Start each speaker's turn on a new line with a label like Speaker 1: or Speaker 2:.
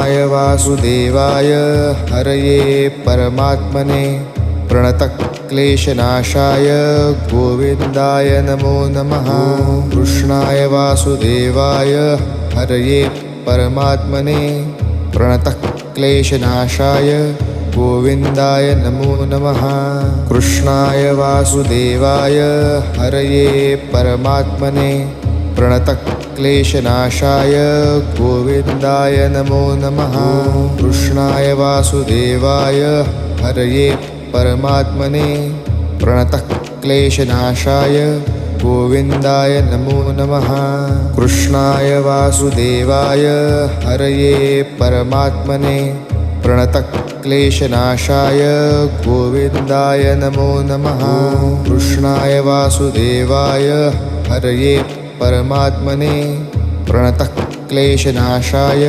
Speaker 1: कृष्णाय वासुदेवाय हरये परमात्मने प्रणतक्लेशनाशाय गोविन्दाय नमो नमः। कृष्णाय वासुदेवाय हरये परमात्मने प्रणतक्लेशनाशाय गोविन्दाय नमो नमः। कृष्णाय वासुदेवाय हरये परमात्मने प्रणतक्लेशनाशाय गोविन्दाय नमो नमः। कृष्णाय वासुदेवाय हरये परमात्मने प्रणतक्लेशनाशाय गोविन्दाय नमो नमः। कृष्णाय वासुदेवाय हरये परमात्मने प्रणतक्लेशनाशाय गोविन्दाय नमो नमः। कृष्णाय वासुदेवाय हरये परमात्मने प्रणतक्लेशनाशाय